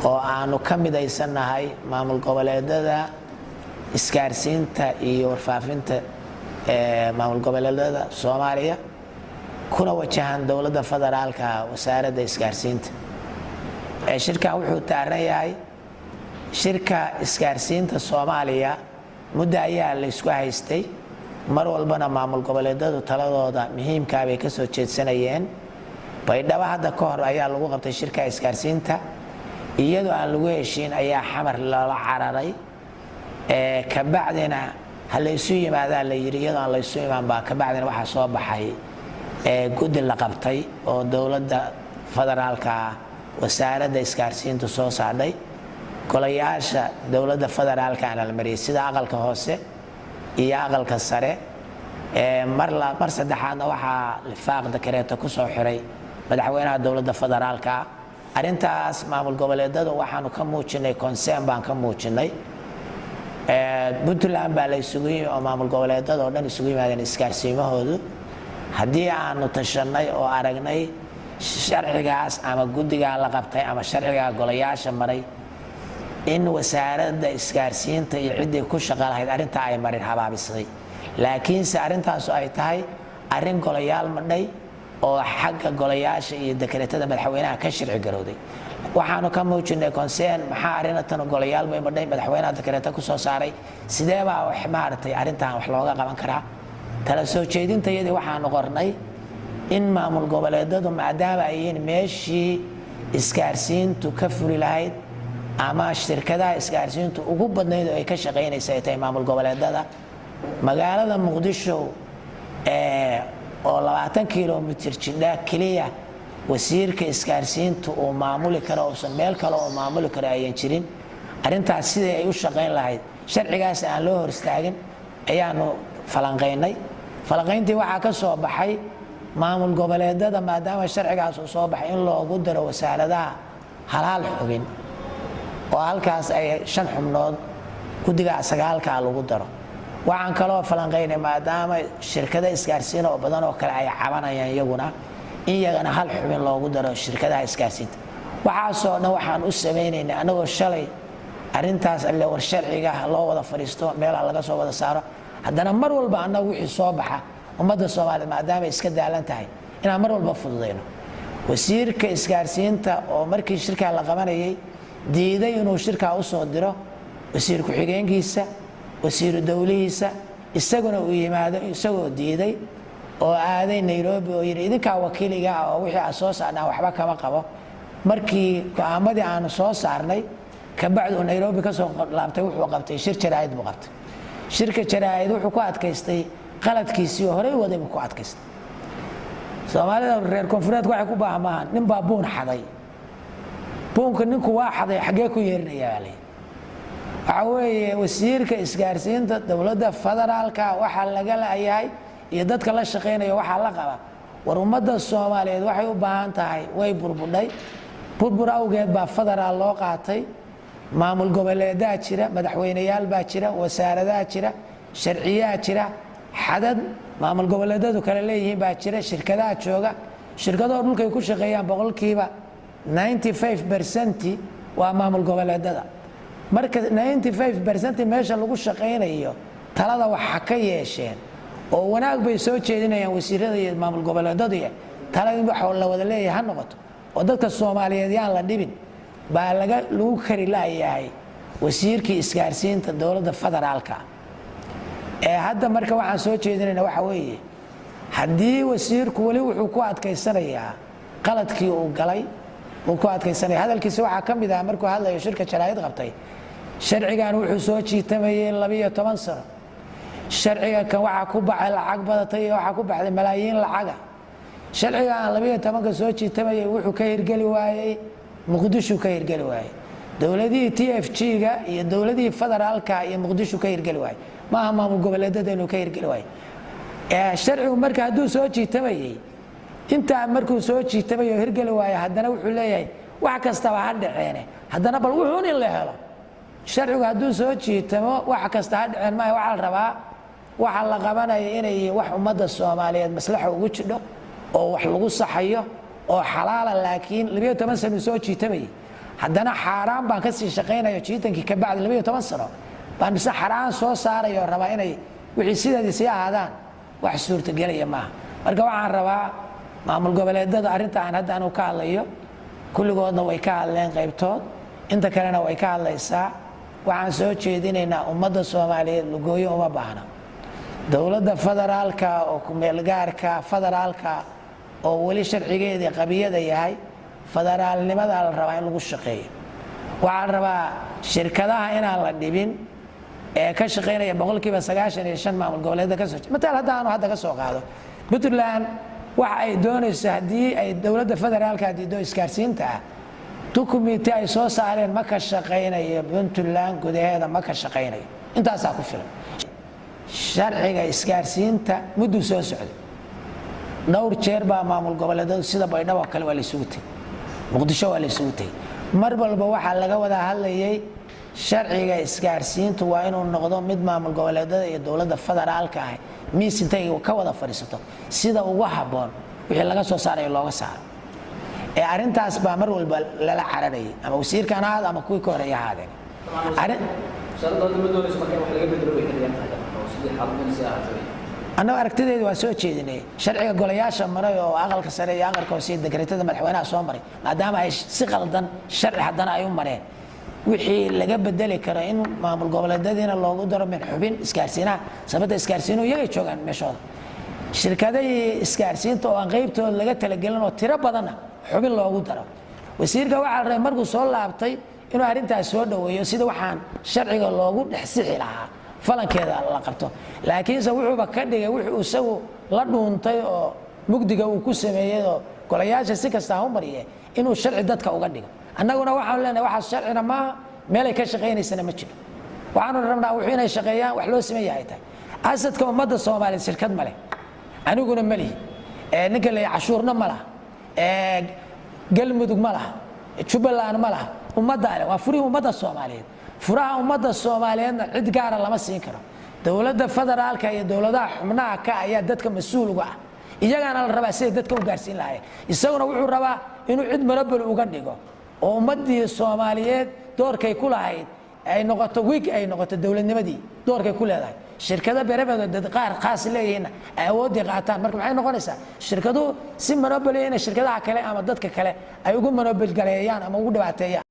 oo aanu ka midaysanahay maamul goboleedada isgaarsiinta iyo warfaafinta maamul goboleedada Soomaaliya kuna wajahan dawladda federaalka wasaaradda isgaarsiinta shirkan wuxuu taaran yahay shirka isgaarsiinta Soomaaliya muddo ayaa la isku haystay mar walbana maamul goboleedadu taladooda muhiimka ah bay ka soo jeedsanayeen baydhabo hadda ka hor ayaa lagu qabtay shirka isgaarsiinta iyadoo aan lagu heshiin ayaa xamar lala cararay ka bacdina hal isu yimaadaan la yiri iyadoo aan la isu imaan baa ka bacdina waxa soo baxay guddi la qabtay oo dawladda federaalka wasaaradda isgaarsiinta soo saarday golayaasha dawladda federaalka aan la mariyay sida aqalka hoose iyo aqalka sare mar saddexaadna waxa lifaaq dakareeto ku soo xiray madaxweynaha dawladda federaalka arintaas maamul goboleedadu waxaanu ka muujinay concern baan ka muujinay Puntland baa la isugu yimid oo maamul goboleedada oo dhan isugu yimaadeen isgaarsiimahoodu haddii aanu tashanay oo aragnay sharcigaas ama guddiga la qabtay ama sharciga golayaasha maray in wasaaradda isgaarsiinta iyo cidii ku shaqo lahayd arinta ay marin habaabisay laakiin se arintaas ay tahay arin golayaal madhay oo xagga golayaasha iyo dekreetada madaxweynaha ka sharci garowday waxaanu ka muujinay concern maxaa arintan golayaal bay madhay madaxweynaha dekreeta ku soo saaray sidee baa wax maartay arintan wax looga qaban karaa tala soo jeedintayadii waxaanu qornay in maamul goboleedadu maadaama ay yihiin meeshii isgaarsiintu ka fuli lahayd ama shirkadaha isgaarsiintu ugu badnayd oo ay ka shaqeynaysa ay tahay maamul goboleedada magaalada Muqdisho oo 20 kiiloomitir jidha kaliya wasiirka isgaarsiintu oo maamuli karo oo meel kale oo maamuli karo ayaan jirin arintaas sidii ay u shaqeyn lahayd sharcigaas aan loo hor istaagin ayaanu falanqayntii waxa ka soo baxay maamul goboleedada maadaama sharcigaas uu soo baxay in loogu daro wasaaradaha hal xubin oo halkaas ay 5 xubnood guddiga 9 lagu daro waxaan kaloo falanqaynay maadaama shirkada isgaarsiin oo badan oo kale ay cabanayaan iyaguna in iyagana hal xubin loogu daro shirkadaha isgaarsiinta waxaasoo dhan waxaan u samaynaynaa anagoo shalay arintaas alle war sharciga loo wada fariisto meel laga soo wada saaro haddana mar walba anagu wixii soo baxa ummadda Soomaaliyeed maadaama iska daalan tahay inaan mar walba fududeyno wasiirka isgaarsiinta oo markii shirka la qabanayay diiday inuu shirka u soo diro wasiir ku xigeenkiisa wasiir dawlihiisa isaguna uu yimaado isagoo diiday oo aaday Nairobi oo yiri idinka wakiiliga oo wixii soo saarnaa waxba kama qabo markii go'aamadii aan soo saarnay ka bacdu Nairobi ka soo laabtay wuxuu qabtay shir jaraa'id buu qabtay shirka jaraa'id wuxuu ku adkaystay qaladkiisii hore waday ku adkaystay Soomaalida reer koonfureed waxay ku baahan nin baa buun xaday buunka ninku waa xaday xagee ku yeerinayaa waxa weeye wasiirka isgaarsiinta dawladda federaalka waxa laga leeyahay iyo dadka la shaqeynaya waxa la qaba war ummadda Soomaaliyeed waxay u baahan tahay way burbudhay burbur awgeed baa federaal loo qaatay maamul goboleedaa jira madaxweynayaal baa jira wasaaradaha jira sharciyaha jira xadad maamul goboleedadu kala leeyihiin baa jira shirkadaha jooga shirkadaha dhulka ay ku shaqeeyaan boqolkiiba 95% waa maamul goboleedada marka 95% meesha lagu shaqeynayo talada waxa ka yeesheen oo wanaag bay soo jeedinayaan wasiirada iyo maamul goboleedadu talada waxa la wada leeyahay ha noqoto oo dadka Soomaaliyeed yaan la dhibin baa lagu kari laayahay wasiirkii isgaarsiinta dawladda federaalka hadda marka waxaan soo jeedinaynaa waxa weeye haddii wasiirku wali wuxuu ku adkaysanayaa qaladkii uu galay uu ku adkaysanaya hadalkiisa waxa ka mid ah markuu hadlayo shirka jaraa'id qabtay sharcigan wuxuu soo jiitamayay 12 sano sharciga kan waxa ku baxay lacag badatay waxa ku baxday malaayiin lacaga sharcigan 12 ka soo jiitamayay wuxuu ka hirgeli waayay Muqdisho ka hirgeli waayay dawladii TFG-ga iyo dawladii federaalka iyo Muqdisho ka hirgeli waayay ma maamul goboleedada inuu ka hirgeli waayay sharcigu marka hadduu soo jiitamayay inta markuu soo jiitamayay hirgeli waayay haddana wuxuu leeyahay wax kasta ha dhaceene haddana bal wuxuu in la helo sharcigu hadduu soo jiitamo wax kasta ha dhaceen ma waxa la rabaa waxa la qabanaya inay wax ummadda Soomaaliyeed maslaxa ugu jidho oo wax lagu saxayo oo xalaal laakiin 12 sano soo jiitamay haddana xaaraan baan ka sii shaqaynayo jiitankii ka bacdi 12 sano baan mise xaraan soo saarayo rabaa inay wixii sideedii sii ahaadaan wax suurtagelaya maaha marka waxaan rabaa maamul goboleedada arrinta aan hadda anu ka hadlayo kulligoodna way ka hadleen qaybtood inta kalena way ka hadlaysaa waxaan soo jeedinaynaa ummadda Soomaaliyeed lugooyo uma baahna dowladda federaalka oo ku meel gaarka federaalka oo wali sharcigeedii qabiyada yahay federaalnimada la rabaa in lagu shaqeeyo waxaan rabaa shirkadaha inaan la dhibin ee ka shaqeynaya 95% maamul goboleedka ka soo mataal hadda ka soo qaado Puntland waxa ay doonayso hadii ay dowladda federaalka diido isgaarsiinta dukumeenti ay soo saareen ma ka shaqeynayo Puntland gudaheeda ma ka shaqeynayo intaas ku filan sharciga isgaarsiinta muddo soo socday dhowr jeer baa maamul goboleedada sida Baydhabo kale waa la isugu tagay Muqdisho waa la isugu tagay mar walba waxa laga wada hadlayay sharciga isgaarsiintu waa inuu noqdo mid maamul goboleedada iyo dowladda federaalka ah miis intay ka wada fariisato sida ugu haboon wixii laga soo saaray looga saaro ee arintaas baa mar walba lala cararay ama wasiirkan aad ama kuwii ka horeeyay ahaadeen sharciga ma doonayso markaa wax laga bedelo way kaliya tahay oo sidii xalqin si ahaatay أنا أركتدي وأسوأ شرعي أقول يا شام مرة وأغل كسرة يا أغل كوسيد دكريتة مدحونا سومري ما دام هاي سقل دن شرع حدنا أيوم مرين وحي اللي جاب بدلي كرا إنه ما بالقبل الدين الله قدر من حبين إسكارسينا سبت إسكارسينو يجي شغل مشون الشركة دي إسكارسين تو غيبته اللي جت تلقينا وترى بدنا حبين الله قدر ويصير جوا على مرجو صار لعبتي إنه هرنت أسود ويصير وحان شرعي الله قدر حسيه لها فلان كذا الله قبته لكن سووا بكرده وسووا لدون تي مقدجة وكسمية كل ياش سكستهم مريه إنه الشرع دتك وقدجة أنا قلنا واحد لنا واحد شرعنا ما ملك شقيين السنة متشل وعنو رمنا وحين شقيان وحلو سمية هيتا أسد كم مدة الصومالي الشركات ملك أنا قلنا ملي نقل عشورنا ملا قلب مدق ملا شبلان ملا ومدة وفريه ومدة الصومالي furaha ummadda Soomaaliyeed cid gaar ah lama siin karo dawladda federaalka iyo dawladaha xubnaha ka ayaa dadka mas'uul uga ah iyagana la rabaa si dadka u gaarsiin lahaayeen isaguna wuxuu rabaa inuu cid marabal uga dhigo oo ummadii Soomaaliyeed doorkay ku lahayd ay noqoto week ay noqoto dawladnimadii doorkay ku leedahay shirkada beerabeed dad qaar khaas leeyihiin awood ay qaataan marka maxay noqonaysaa shirkadu si marabal ee shirkadaha kale ama dadka kale ay ugu marabal galeeyaan ama ugu dhibaateeyaan